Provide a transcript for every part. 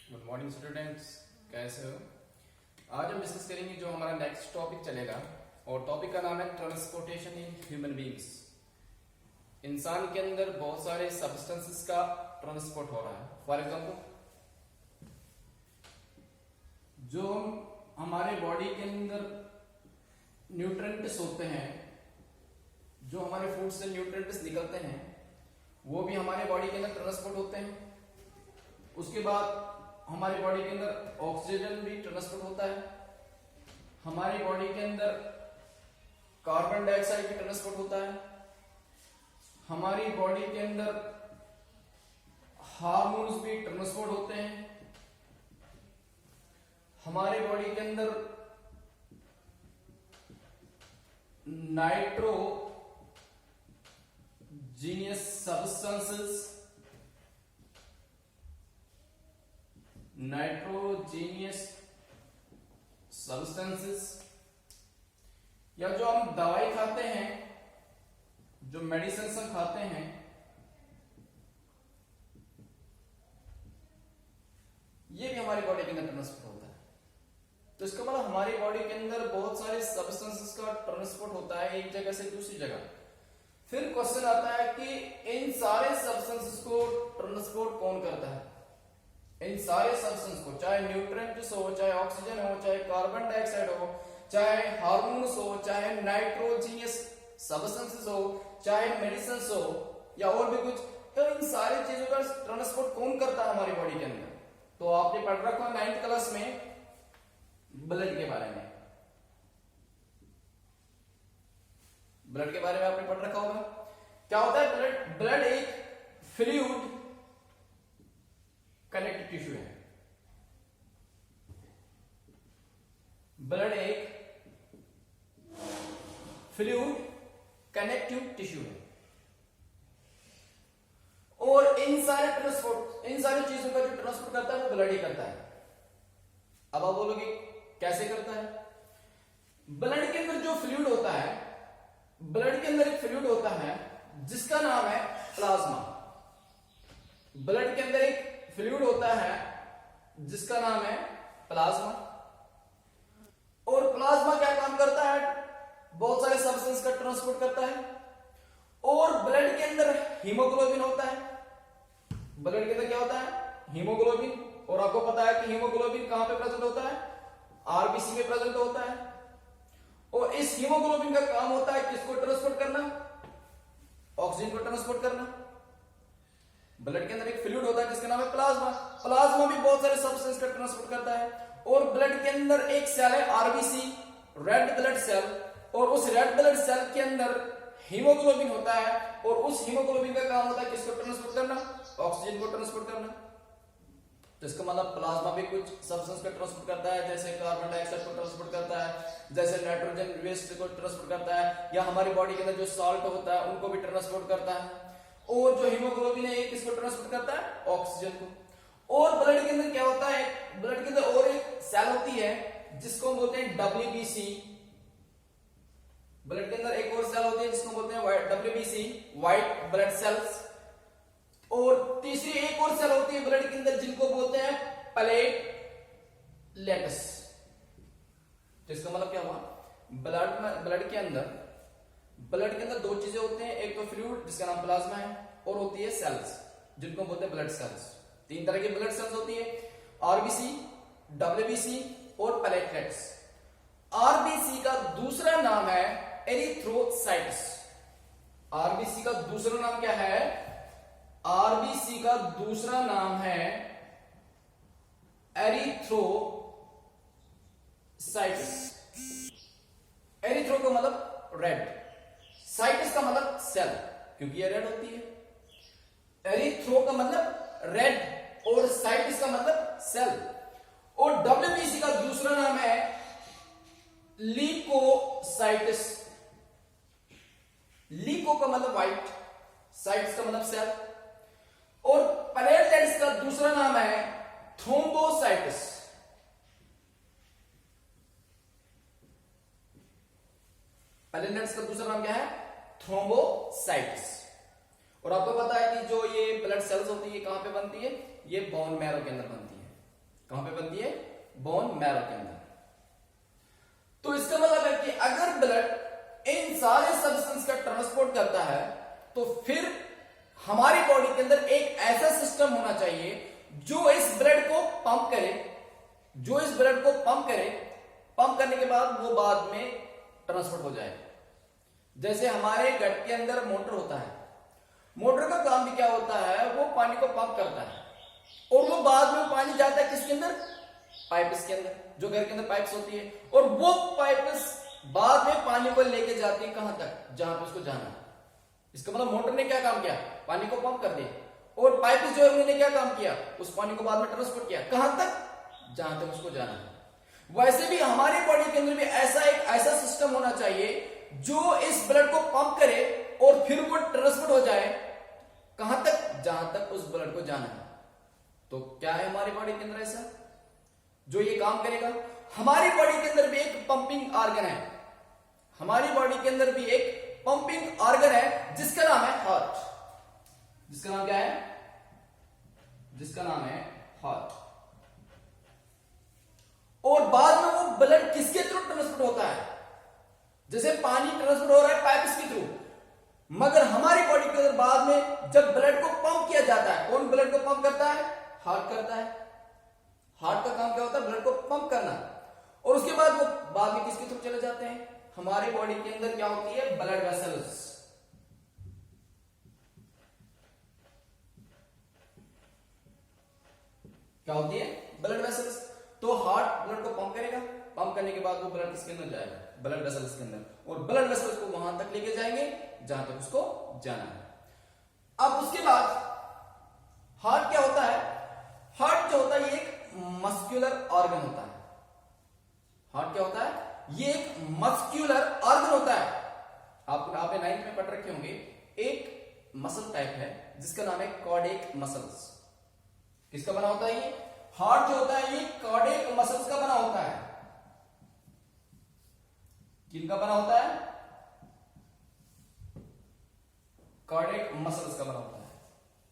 Good morning students, कैसे हो। आज हम डिस्कस करेंगे जो हमारा नेक्स्ट टॉपिक चलेगा और टॉपिक का नाम है ट्रांसपोर्टेशन इन ह्यूमन बींग्स। इंसान के अंदर बहुत सारे सब्सटेंसेस का ट्रांसपोर्ट हो रहा है। फॉर एग्जांपल, जो हमारे बॉडी के अंदर न्यूट्रिएंट्स होते हैं, जो हमारे फूड से न्यूट्रिएंट्स निकलते हैं, वो भी हमारे बॉडी के अंदर ट्रांसपोर्ट होते हैं। उसके बाद हमारी बॉडी के अंदर ऑक्सीजन भी ट्रांसपोर्ट होता है। हमारी बॉडी के अंदर कार्बन डाइऑक्साइड भी ट्रांसपोर्ट होता है। हमारी बॉडी के अंदर हार्मोन्स भी ट्रांसपोर्ट होते हैं। हमारी बॉडी के अंदर नाइट्रोजीनियस सब्सटेंसेस या जो हम दवाई खाते हैं, जो मेडिसिन हम खाते हैं, ये भी हमारी बॉडी के अंदर ट्रांसपोर्ट होता है। तो इसका मतलब हमारी बॉडी के अंदर बहुत सारे सब्सटेंसेस का ट्रांसपोर्ट होता है एक जगह से दूसरी जगह। फिर क्वेश्चन आता है कि इन सारे सब्सटेंसेस को ट्रांसपोर्ट कौन करता है। इन सारे सब्सटेंस को, चाहे न्यूट्रिएंट्स हो, चाहे ऑक्सीजन हो, चाहे कार्बन डाइऑक्साइड हो, चाहे हार्मोन्स हो, चाहे नाइट्रोजीनियस सब्सटेंसेस हो, चाहे मेडिसिन हो या और भी कुछ, तो इन सारी चीजों का ट्रांसपोर्ट कौन करता है हमारी बॉडी के अंदर। तो आपने पढ़ रखा 9th क्लास में ब्लड के बारे में। ब्लड के बारे में आपने पढ़ रखा होगा। क्या होता है ब्लड? ब्लड एक फ्लूइड कनेक्टिव टिश्यू है। ब्लड एक फ्लूइड कनेक्टिव टिश्यू है और इन सारी चीजों का जो ट्रांसपोर्ट करता है वो ब्लड ही करता है। अब आप बोलोगे कैसे करता है? ब्लड के अंदर जो फ्लूइड होता है, ब्लड के अंदर एक फ्लूइड होता है जिसका नाम है प्लाज्मा। ब्लड के अंदर एक फ्लूइड होता है जिसका नाम है प्लाज्मा। और प्लाज्मा क्या काम करता है? बहुत सारे सब्सटेंस का ट्रांसपोर्ट करता है। और ब्लड के अंदर हीमोग्लोबिन होता है। ब्लड के अंदर क्या होता है? हीमोग्लोबिन। और आपको पता है कि हीमोग्लोबिन कहां पे प्रेजेंट होता है? आरबीसी में प्रेजेंट होता है। और इस हीमोग्लोबिन का काम होता है किसको ट्रांसपोर्ट करना? ऑक्सीजन को ट्रांसपोर्ट करना। ब्लड के अंदर एक फ्लूइड होता है जिसका नाम है प्लाज्मा। प्लाज्मा भी बहुत सारे सब्सटेंस का ट्रांसपोर्ट करता है। और ब्लड के अंदर एक सेल है आरबीसी, रेड ब्लड सेल, और उस रेड ब्लड सेल के अंदर हीमोग्लोबिन होता है। और उस हीमोग्लोबिन का काम होता है किसको ट्रांसपोर्ट करना? ऑक्सीजन को ट्रांसपोर्ट करना। तो इसका मतलब प्लाज्मा भी कुछ सब्सटेंस का ट्रांसपोर्ट करता है, जैसे कार्बन डाइऑक्साइड को ट्रांसपोर्ट करता है, जैसे नाइट्रोजन वेस्ट को ट्रांसपोर्ट करता है, या हमारी बॉडी के अंदर जो सॉल्ट होता है उनको भी ट्रांसपोर्ट करता है। और जो हीमोग्लोबिन है ये किसको ट्रांसपोर्ट करता है? ऑक्सीजन को। और ब्लड के अंदर क्या होता है? ब्लड के अंदर और एक सेल होती है जिसको हम बोलते हैं WBC। ब्लड के अंदर एक और सेल होती है जिसको बोलते हैं WBC, व्हाइट ब्लड सेल्स। और तीसरी एक और सेल होती है ब्लड के अंदर जिनको बोलते हैं प्लेटलेट्स। तो इसका मतलब क्या हुआ? ब्लड के अंदर दो चीजें होती हैं, एक तो फ्लूइड जिसका नाम प्लाज्मा है, और होती है सेल्स जिनको बोलते हैं ब्लड सेल्स। 3 तरह की ब्लड सेल्स होती है, आरबीसी, WBC और प्लेटलेट्स। आरबीसी का दूसरा नाम है एरिथ्रोसाइट्स। आरबीसी का दूसरा नाम क्या है? आरबीसी का दूसरा नाम है एरिथ्रोसाइट्स। एरिथ्रो का मतलब रेड, साइट्स का मतलब सेल, क्योंकि ये रेड होती है। एरिथ्रो का मतलब रेड और साइट्स का मतलब सेल। और WBC का दूसरा नाम है ल्यूकोसाइट्स। ल्यूको का मतलब व्हाइट, साइट्स का मतलब सेल। और प्लेटलेट्स का दूसरा नाम है थ्रोम्बोसाइट्स। प्लेटलेट्स का दूसरा नाम क्या है? थ्रोम्बोसाइट्स। और आपको पता है कि जो ये ब्लड सेल्स होती है कहां पे बनती है? ये बोन मैरो के अंदर बनती है। कहां पे बनती है? बोन मैरो के अंदर। तो इसका मतलब है कि अगर ब्लड इन सारे सब्सटेंस का ट्रांसपोर्ट करता है तो फिर हमारी बॉडी के अंदर एक ऐसा सिस्टम होना चाहिए जो इस ब्लड को पंप करे, जो इस ब्लड को पंप करे, पंप करने के बाद वो बाद में ट्रांसपोर्ट हो जाए। जैसे हमारे घर के अंदर मोटर होता है, मोटर का काम भी क्या होता है? वो पानी को पंप करता है और वो बाद में पानी जाता है किसके अंदर? पाइप्स के अंदर, जो घर के अंदर पाइप्स होती है, और वो पाइप्स बाद में पानी को लेके जाती है कहां तक? जहां पे उसको जाना है। इसका मतलब मोटर ने क्या काम किया? पानी को पंप कर दिया, और पाइप्स जो है उन्होंने क्या काम किया? उस पानी को बाद में ट्रांसपोर्ट किया कहां तक? जहां तक उसको जाना है। वैसे भी हमारी बॉडी के अंदर भी ऐसा सिस्टम होना चाहिए जो इस ब्लड को पंप करे और फिर वो ट्रांसपोर्ट हो जाए कहां तक? जहां तक उस ब्लड को जाना है। तो क्या है हमारी बॉडी के अंदर ऐसा जो ये काम करेगा? हमारी बॉडी के अंदर भी एक पंपिंग ऑर्गन है, हमारी बॉडी के अंदर भी एक पंपिंग ऑर्गन है जिसका नाम है हार्ट। जिसका नाम क्या है? जिसका नाम है हार्ट। और बाद में वो ब्लड किसके थ्रू ट्रांसपोर्ट होता है? जैसे पानी ट्रांसपोर्ट हो रहा है पाइप्स के थ्रू, मगर हमारी बॉडी के अंदर बाद में जब ब्लड को पंप किया जाता है, कौन ब्लड को पंप करता है? हार्ट करता है। हार्ट का काम क्या होता है? ब्लड को पंप करना। और उसके बाद वो बाद में किसके थ्रू चले जाते हैं? हमारी बॉडी के अंदर क्या होती है? Blood vessels. क्या होती है? Blood vessels. तो हार्ट ब्लड को पंप करेगा, पंप करने के बाद वो ब्लड किसके अंदर जाएगा? ब्लड वेसल्स के अंदर, और ब्लड वेसल्स को वहां तक लेके जाएंगे जहां तक उसको जाना है। अब उसके बाद हार्ट क्या होता है? हार्ट जो होता है ये एक मस्कुलर ऑर्गन होता है। हार्ट क्या होता है? ये एक मस्कुलर ऑर्गन होता है। आपने 9th में पढ़ रखे होंगे, एक मसल टाइप है जिसका नाम है कार्डियक मसल्स। किसका बना होता है ये? हार्ट जो होता है ये कार्डियक मसल्स का बना होता है। किनका बना होता है? कार्डियक मसल्स का बना होता है।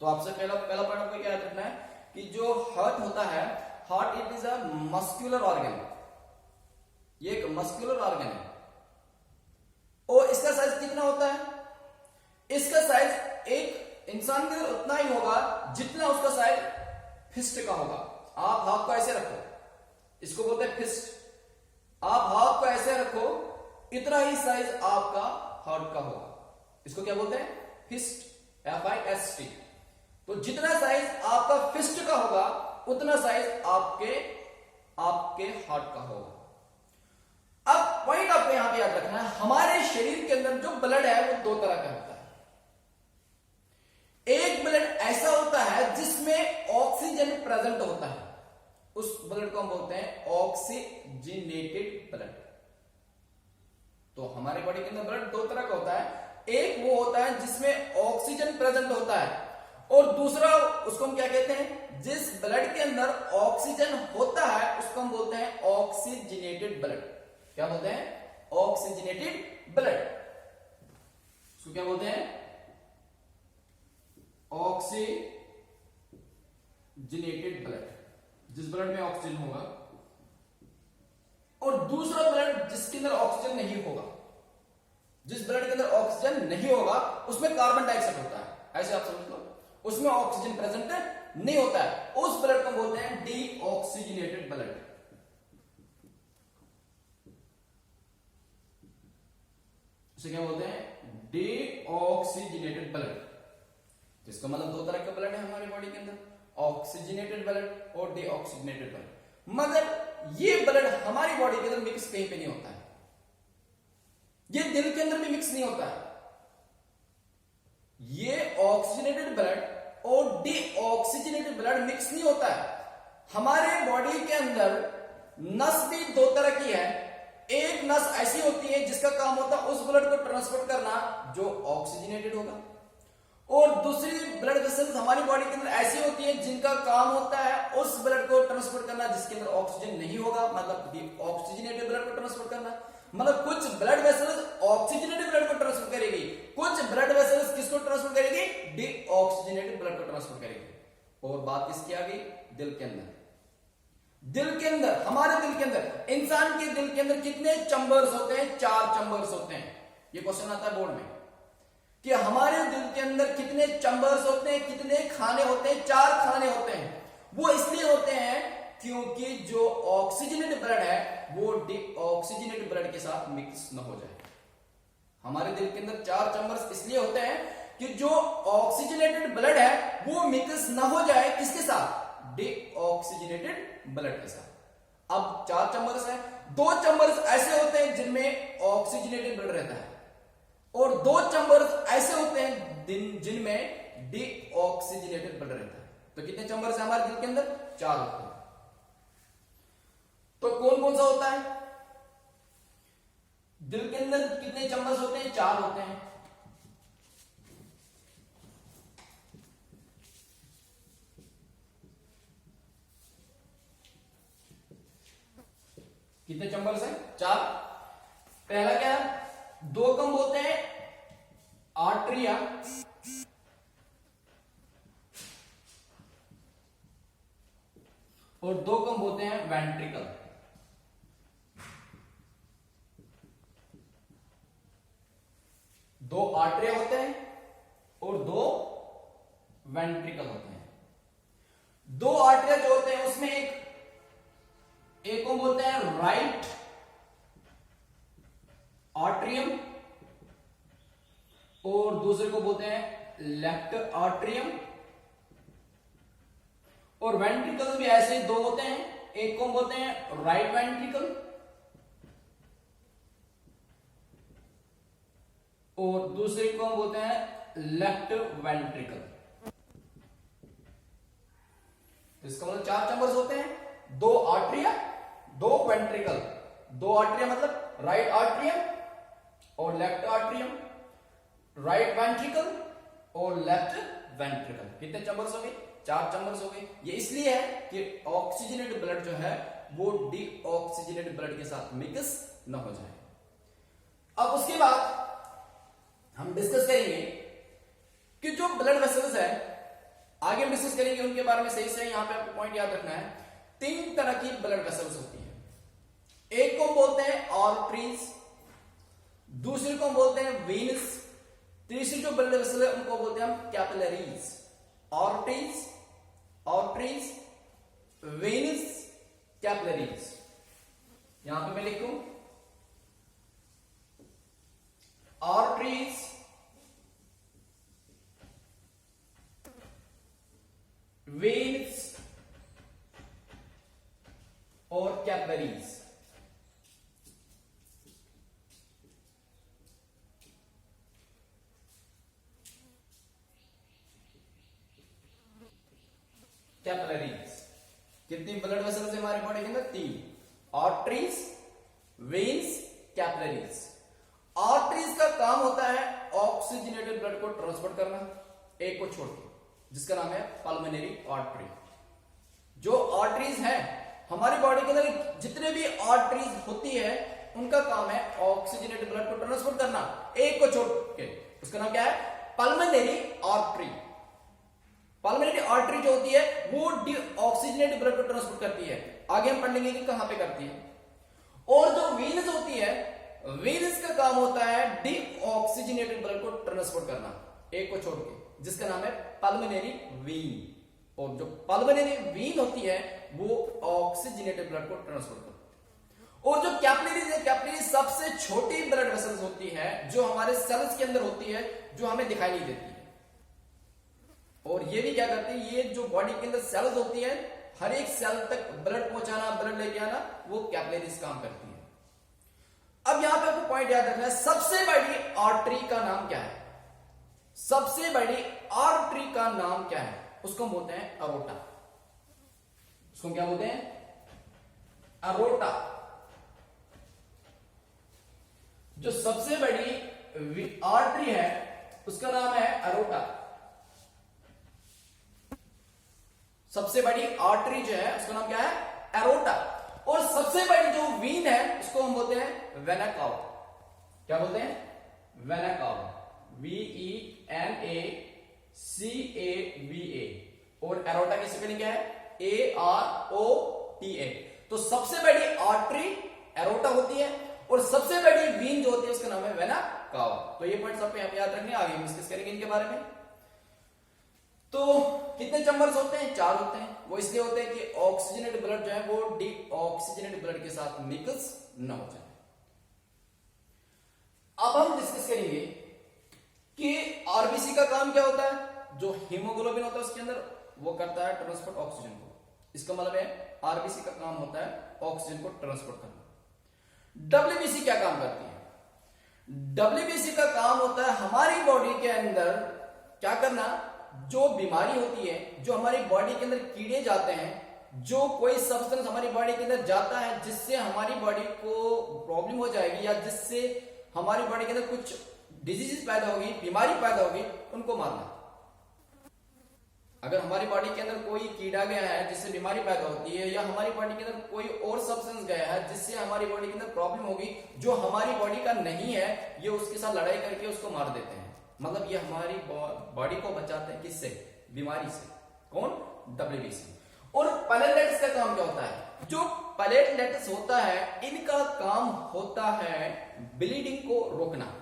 तो आपसे पहला पॉइंट आपको क्या याद रखना है कि जो हार्ट होता है, heart it is a muscular organ. ये एक मस्कुलर ऑर्गन है। और इसका साइज कितना होता है? इसका साइज एक इंसान के अंदर उतना ही होगा जितना उसका साइज फिस्ट का होगा। आप हाथ को ऐसे रखो, इसको बोलते हैं फिस्ट। आप हाथ को ऐसे रखो, इतना ही साइज आपका हार्ट का होगा। इसको क्या बोलते हैं? Fist, FIST। तो जितना साइज आपका फिस्ट का होगा उतना साइज आपके हार्ट का होगा। अब पॉइंट आपको यहां पे याद रखना है, हमारे शरीर के अंदर जो ब्लड है वो दो तरह का होता है। एक ब्लड ऐसा होता है जिसमें ऑक्सीजन प्रेजेंट होता है, उस ब्लड को हम बोलते हैं ऑक्सीजनेटेड ब्लड। तो हमारे बॉडी के अंदर ब्लड दो तरह का होता है। एक वो होता है जिसमें ऑक्सीजन प्रेजेंट होता है, और दूसरा उसको हम क्या कहते हैं? जिस ब्लड के अंदर ऑक्सीजन होता है उसको हम बोलते हैं ऑक्सीजनेटेड ब्लड। क्या बोलते हैं? Oxygenated blood. उसको क्या बोलते हैं? Oxygenated blood. जिस ब्लड में ऑक्सीजन होगा, और दूसरा ब्लड जिसके अंदर ऑक्सीजन नहीं होगा। जिस ब्लड के अंदर ऑक्सीजन नहीं होगा उसमें कार्बन डाइऑक्साइड होता है, ऐसे आप समझ लो, उसमें ऑक्सीजन प्रेजेंट नहीं होता है। उस ब्लड को बोलते हैं डीऑक्सीजनेटेड ब्लड। उसे क्या बोलते हैं? Deoxygenated blood. जिसका मतलब दो तरह का ब्लड है हमारी बॉडी के अंदर, ऑक्सीजनेटेड ब्लड और डीऑक्सीजनेटेड ब्लड। मगर ये ब्लड हमारी बॉडी के अंदर मिक्स कहीं पे नहीं होता है। ये दिल के अंदर भी मिक्स नहीं होता है। ये ऑक्सीजनेटेड ब्लड और डीऑक्सीजनेटेड ब्लड मिक्स नहीं होता है। हमारे बॉडी के अंदर नस भी दो तरह की है। एक नस ऐसी होती है जिसका काम होता है उस ब्लड को ट्रांसपोर्ट करना जो ऑक्सीजनेटेड होगा, और दूसरी ब्लड वेसल्स हमारी बॉडी के अंदर ऐसी होती है जिनका काम होता है उस ब्लड को ट्रांसपोर्ट करना जिसके अंदर ऑक्सीजन नहीं होगा, मतलब ऑक्सीजनेटेड ब्लड को ट्रांसपोर्ट करना। मतलब कुछ ब्लड वेसल्स ऑक्सीजनेटेड ब्लड को ट्रांसफर करेगी, कुछ ब्लड वेसल्स किसको ट्रांसफर करेगी? डीऑक्सीजनेटेड ब्लड को ट्रांसफर करेगी। और बात किसकी आ गई? दिल के अंदर। दिल के अंदर, हमारे दिल के अंदर, इंसान के दिल के अंदर कितने चैम्बर्स होते हैं? 4 चैम्बर्स होते हैं। ये क्वेश्चन आता है बोर्ड में कि हमारे दिल के अंदर कितने चैम्बर्स होते हैं, कितने खाने होते हैं? 4 खाने होते हैं। वो इसलिए होते हैं क्योंकि जो ऑक्सीजनेटेड ब्लड है वो डीऑक्सीजनेटेड ब्लड के साथ मिक्स न हो जाए। हमारे दिल के अंदर 4 चैम्बर्स इसलिए होते हैं कि जो ऑक्सीजनेटेड ब्लड है वो मिक्स न हो जाए किसके साथ? डीऑक्सीजनेटेड ब्लड के साथ। अब 4 चैम्बर्स हैं, 2 चैम्बर्स ऐसे होते हैं जिनमें ऑक्सीजनेटेड ब्लड रहता है और 2 चैम्बर्स ऐसे होते हैं जिनमें डीऑक्सीजनेटेड ब्लड रहता है। तो कितने चैम्बर्स हैं हमारे दिल के अंदर? 4 होते हैं। तो कौन कौन सा होता है दिल के अंदर? कितने चैम्बर्स होते हैं? 4 होते हैं। कितने चैम्बर्स हैं? 4। पहला क्या है? 2 कम होते हैं आर्टरिया और 2 कम होते हैं वेंट्रिकल। दो आर्टरिया होते हैं और 2 वेंट्रिकल होते हैं। 2 आर्टरिया जो होते हैं उसमें एक को बोलते हैं राइट आर्टरियम और दूसरे को बोलते हैं लेफ्ट आर्टरियम। और वेंट्रिकल भी ऐसे 2 होते हैं, एक को बोलते हैं राइट वेंट्रिकल और दूसरे को हम बोलते हैं लेफ्ट वेंट्रिकल। इसका मतलब 4 चैम्बर्स होते हैं, 2 आर्टरिया 2 वेंट्रिकल। 2 आर्टरिया मतलब राइट आर्टरियम और लेफ्ट आर्टरियम, राइट वेंट्रिकल और लेफ्ट वेंट्रिकल। कितने चैम्बर्स हो गए? 4 चैम्बर्स हो गए। ये इसलिए है कि ऑक्सीजनेटेड ब्लड जो है वो डीऑक्सीजनेटेड ब्लड के साथ मिक्स न हो जाए। अब उसके बाद हम डिस्कस करेंगे कि जो ब्लड वेसल्स है, आगे हम डिस्कस करेंगे उनके बारे में सही से। यहां पे आपको पॉइंट याद रखना है, 3 तरह की ब्लड वेसल्स होती है। एक को बोलते हैं आर्टरीज, दूसरे को बोलते हैं वेन्स, तीसरी जो ब्लड वेसल है उनको बोलते हैं हम कैपिलरीज। Arteries, veins, capillaries. यहां पे मैं लिखूं आर्टरीज, वेन्स और कैपिलरीज। कैपिलरीज कितनी ब्लड वेसल्स है हमारे बॉडी के अंदर? 3। Arteries, veins, capillaries. आर्टरीज का काम होता है ऑक्सीजनेटेड ब्लड को ट्रांसपोर्ट करना, एक को छोड़ के, जिसका नाम है पल्मोनरी आर्टरी। जो आर्टरीज है हमारी बॉडी के अंदर, जितने भी आर्टरीज होती है उनका काम है ऑक्सीजनेटेड ब्लड को ट्रांसपोर्ट करना, एक को छोड़ के। उसका नाम क्या है? Pulmonary artery. पल्मोनरी आर्टरी जो होती है वो ऑक्सीजनेटेड ब्लड को ट्रांसपोर्ट करती है। आगे हम पढ़ लेंगे कि कहां पे करती है। और जो वीनस होती है, वीनस का काम होता है डीऑक्सीजनेटेड ब्लड को ट्रांसपोर्ट करना, एक को छोड़ के, जिसका नाम है पल्मोनरी वीन। और जो पल्मोनरी वीन होती है वो ऑक्सीजनेटेड ब्लड को ट्रांसपोर्ट करती है। और जो कैपिलरीज है, कैपिलरी सबसे छोटी ब्लड वेसल्स होती है जो हमारे सेल्स के अंदर होती है, जो हमें दिखाई नहीं देती है। और ये भी क्या करती है, ये जो बॉडी के अंदर सेल्स होती है, हर एक सेल तक ब्लड पहुंचाना, ब्लड लेके आना, वो कैपिलरीज काम करती है। अब यहां पे आपको पॉइंट याद रखना है, सबसे बड़ी आर्टरी का नाम क्या है? सबसे बड़ी आर्टरी का नाम क्या है? उसको बोलते हैं अरोटा। उसको क्या बोलते हैं? अरोटा। जो सबसे बड़ी आर्टरी है उसका नाम है अरोटा। सबसे बड़ी आर्टरी जो है उसका नाम क्या है? अरोटा। और सबसे बड़ी जो वीन है उसको हम बोलते हैं वेना कावा। क्या बोलते हैं? Vena cava. VENACAVA। और एरोटा की स्पेलिंग क्या है? AROTA। TA। तो सबसे बड़ी आर्टरी एरोटा होती है और सबसे बड़ी वीन जो होती है उसका नाम है वेना कावा। तो ये पॉइंट्स आपको यहां पे याद रखने, आगे हम डिस्कस करेंगे इनके बारे में। तो कितने चैम्बर्स होते हैं? 4 होते हैं। वो इसलिए होते हैं कि ऑक्सीजनेटेड ब्लड जो है वो डीऑक्सीजनेटेड ब्लड के साथ मिक्स ना हो जाए। अब हम डिस्कस करेंगे कि आरबीसी का काम क्या होता है। जो हीमोग्लोबिन होता है उसके अंदर वो करता है ट्रांसपोर्ट ऑक्सीजन को। इसका मतलब है आरबीसी का काम होता है ऑक्सीजन को ट्रांसपोर्ट करना। डब्ल्यूबीसी क्या काम करती है? डब्ल्यूबीसी का काम होता है हमारी बॉडी के अंदर क्या करना, जो बीमारी होती है, जो हमारी बॉडी के अंदर कीड़े जाते हैं, जो कोई सब्सटेंस हमारी बॉडी के अंदर जाता है जिससे हमारी बॉडी को प्रॉब्लम हो जाएगी या जिससे हमारी बॉडी के अंदर कुछ डिजीज पैदा होगी, बीमारी पैदा होगी, उनको मारना। अगर हमारी बॉडी के अंदर कोई कीड़ा गया है जिससे बीमारी पैदा होती है या हमारी बॉडी के अंदर कोई और सब्सटेंस गया है जिससे हमारी बॉडी के अंदर प्रॉब्लम होगी जो हमारी बॉडी का नहीं है, ये उसके साथ लड़ाई करके उसको मार देते हैं। मतलब ये हमारी बॉडी को बचाते हैं किससे? बीमारी से। कौन? डब्ल्यूबीसी। और प्लेटलेट्स का काम क्या होता है? जो प्लेटलेट्स होता है इनका काम होता है ब्लीडिंग को रोकना।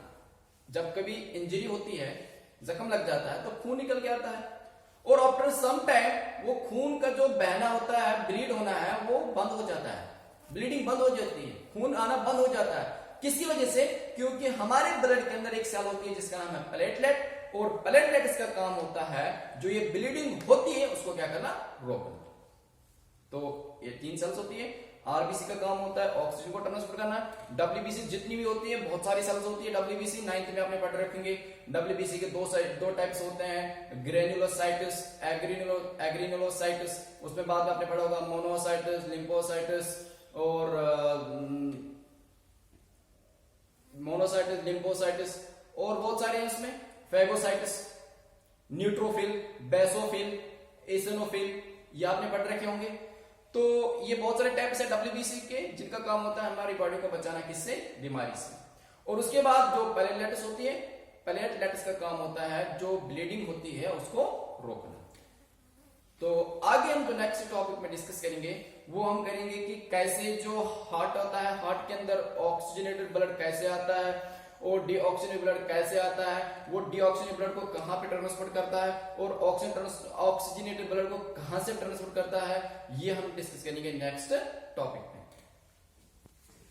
जब कभी इंजरी होती है, जख्म लग जाता है तो खून निकल के आता है और आफ्टर सम टाइम वो खून का जो बहना होता है, ब्लीड होना है, वो बंद हो जाता है, ब्लीडिंग बंद हो जाती है, खून आना बंद हो जाता है। किसकी वजह से? क्योंकि हमारे ब्लड के अंदर एक सेल होती है जिसका नाम है प्लेटलेट, और प्लेटलेट्स का काम होता है जो ये ब्लीडिंग होती है उसको क्या करना? रोकना। तो ये 3 सेल्स होती है। आरबीसी का काम होता है ऑक्सीजन को ट्रांसफर करना। डब्ल्यूबीसी जितनी भी होती है, बहुत सारी सेल्स होती है डब्ल्यूबीसी, 9th में आपने पढ़ रखेंगे। डब्ल्यूबीसी के दो टाइप्स होते हैं, ग्रेन्युलोसाइटिस, एग्रेनुलोसाइटिस। उसमें बाद में आपने पढ़ा होगा मोनोसाइटिस, लिम्फोसाइटिस और मोनोसाइटिस, लिम्फोसाइटिस और बहुत सारे हैं इसमें, फेगोसाइटिस, न्यूट्रोफिल, बेसोफिल, एसिनोफिल, ये आपने पढ़ रखे होंगे। तो ये बहुत सारे टाइप्स है डब्ल्यूबीसी के जिनका काम होता है हमारी बॉडी को बचाना किससे? बीमारी से। और उसके बाद जो प्लेटलेट्स होती है, प्लेटलेट्स का काम होता है जो ब्लीडिंग होती है उसको रोकना। तो आगे हम जो नेक्स्ट टॉपिक में डिस्कस करेंगे वो हम करेंगे कि कैसे जो हार्ट होता है, हार्ट के अंदर ऑक्सीजनेटेड ब्लड कैसे आता है और डीऑक्सीजनेटेड ब्लड कैसे आता है, वो डीऑक्सीजनेटेड ब्लड को कहां पे ट्रांसपोर्ट करता है और ऑक्सीजनेटेड ब्लड को कहां से ट्रांसपोर्ट करता है, ये हम डिस्कस करेंगे नेक्स्ट टॉपिक।